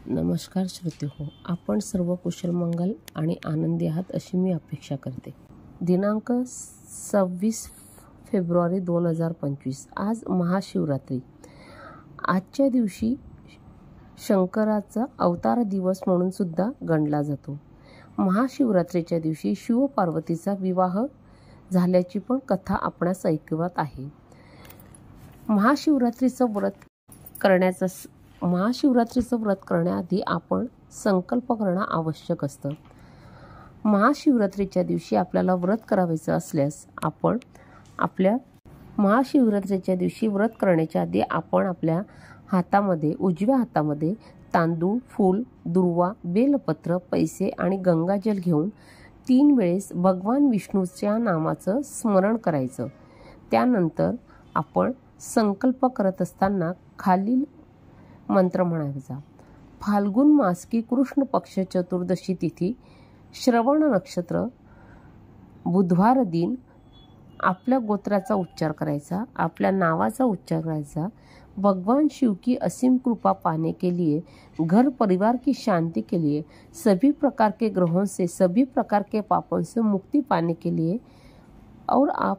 नमस्कार श्रोते हो, आपण सर्व कुशल मंगल आणि आनंदी आहात अशी मी अपेक्षा करते। दिनांक 26 फेब्रुवारी 2025 आज महाशिवरात्री। आजच्या दिवशी शंकराचा अवतार दिवस म्हणून सुद्धा गणला जातो। महाशिवरात्रीच्या दिवशी शिव पार्वतीचा विवाह झाल्याची पण कथा आपणास ऐकवत आहे। महाशिवरात्रीचं व्रत करण्याआधी आपण संकल्प करणं आवश्यक असतं। महाशिवरात्रीच्या दिवशी आपल्याला व्रत करायचं असल्यास आपण आपल्या हातामध्ये उजव्या हातामध्ये तांदूळ, फूल, दुर्वा, बेलपत्र, पैसे आणि गंगाजल घेऊन 3 वेळेस भगवान विष्णूच्या नामाचं स्मरण करायचं। त्यानंतर आपण संकल्प करत असताना खालील मंत्र म्हणायचा। फाल्गुन मास की कृष्ण पक्ष चतुर्दशी तिथी, श्रवण नक्षत्र, बुधवार दिन आपल्या गोत्राचा उच्चार करायचा, आपल्या नावाचा उच्चार करायचा। भगवान शिव की असीम कृपा पाने के लिए, घर परिवार की शांति के लिए, सभी प्रकार के ग्रहों से, सभी प्रकार के पापों से मुक्ति पाने के लिए और आप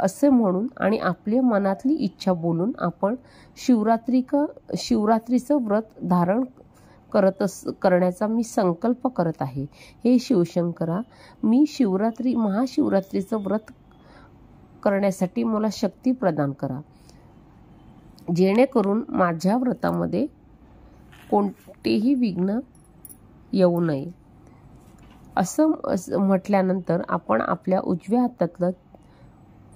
असे म्हणून आणि आपल्या मनातली इच्छा बोलून आपण शिवरात्रीचं व्रत धारण करण्याचा मी संकल्प करत आहे। हे शिवशंकरा, मी महाशिवरात्रीचं व्रत करण्यासाठी मला शक्ती प्रदान करा, जेणेकरून माझ्या व्रतामध्ये कोणतेही विघ्न येऊ नये। असं म्हटल्यानंतर आपण आपल्या उजव्या हातातलं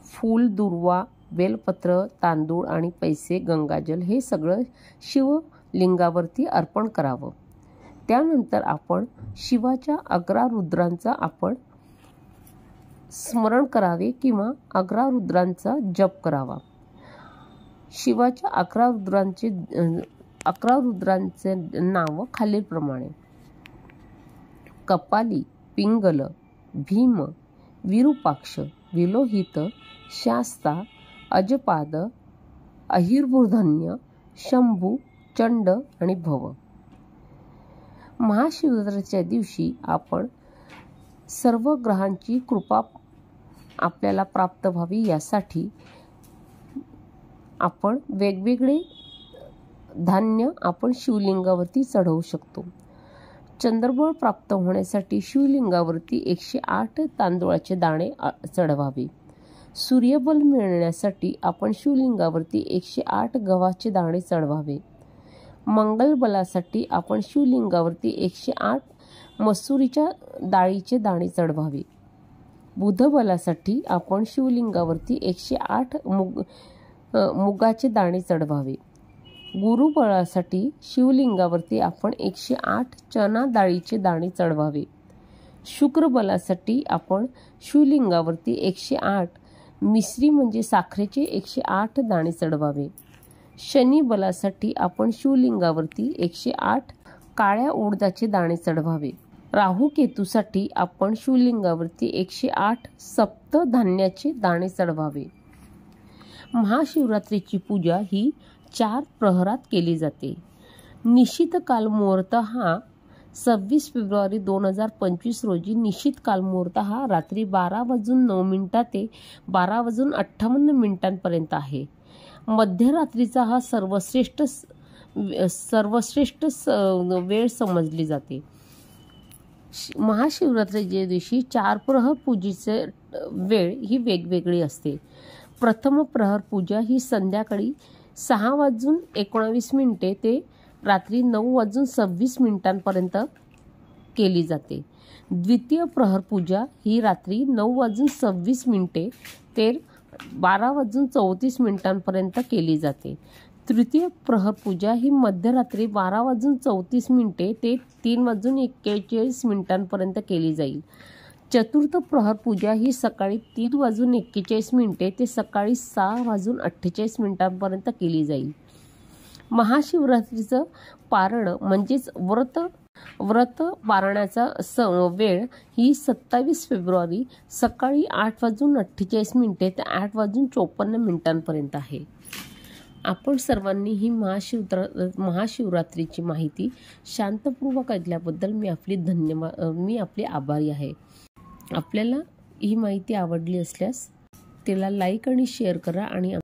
फूल, दुर्वा, बेलपत्र, तांदूळ आणि पैसे, गंगाजल हे सगळं शिवलिंगावरती अर्पण करावं। त्यानंतर आपण शिवाच्या 11 रुद्रांचा आपण स्मरण करावे किंवा 11 रुद्रांचा जप करावा। शिवाच्या 11 रुद्रांचे नाव खालीलप्रमाणे: कपाली, पिंगल, भीम, विरूपाक्ष, विलोहित, शास्ता, अजपाद, अहिर्बुर्धन्य, शंभू, चंड आणि भव। महाशिवरात्रीच्या दिवशी आपण सर्व ग्रहांची कृपा आपल्याला प्राप्त व्हावी यासाठी आपण वेगवेगळे धान्य आपण शिवलिंगावरती चढवू शकतो। चंद्रबळ प्राप्त होण्यासाठी शिवलिंगावरती 108 तांदूळाचे दाणे चढवावे। सूर्यबल मिळण्यासाठी आपण शिवलिंगावरती 108 गव्हाचे दाणे चढवावे। मंगल बलासाठी आपण शिवलिंगावरती 108 मसुरीच्या डाळीचे दाणे चढवावे। बुध बलासाठी आपण शिवलिंगावरती 108 मुगाचे दाणे चढवावे। गुरुबळासाठी शिवलिंगावरती आपण 108 चना डाळीचे दाणे चढवावे। शुक्र बलासाठी आपण शिवलिंगावरती 108 मिश्री म्हणजे साखरेचे 108 दाणे चढवावे। शनी बलासाठी आपण शिवलिंगावरती 108 काळ्या उडदाचे दाणे चढवावे। राहू केतूसाठी आपण शिवलिंगावरती 108 सप्त धान्याचे दाणे चढवावे। महाशिवरात्रीची पूजा ही 4 प्रहरात केली जाते। निशित काल मुहूर्त हा 26 फेब्रुवारी 2025 रोजी निशित काल मुहूर्त हा रात्री 12:09 ते 12:58 आहे। मध्यरात्रीचा हा सर्वश्रेष्ठ वेळ समजली जाते। महाशिवरात्रीच्या दिवशी 4 प्रहर पूजेचे वेळ ही वेगवेगळी असते। प्रथम प्रहर पूजा ही संध्याकाळी 6:19 ते रात्री 9:26 केली जाते। द्वितीय प्रहर पूजा ही रात्री 9:26 ते 12:34 केली जाते। तृतीय प्रहर पूजा ही मध्यरात्री 12:34 ते 3:41 केली जाईल। चतुर्थ प्रहर पूजा ही सकाळी 3:41 ते सकाळी 6:48 केली जाईल। महाशिवरात्रीचं पारण म्हणजेच व्रत पारण्याचा वेळ ही 27 फेब्रुवारी सकाळी 8:48 ते 8:54 आहे। आपण सर्वांनी ही महाशिवरात्रीची माहिती शांतपूर्वक ऐकल्याबद्दल मी आपले आभारी आहे. आपल्याला ही माहिती आवडली असल्यास तिला लाईक आणि शेअर करा आणि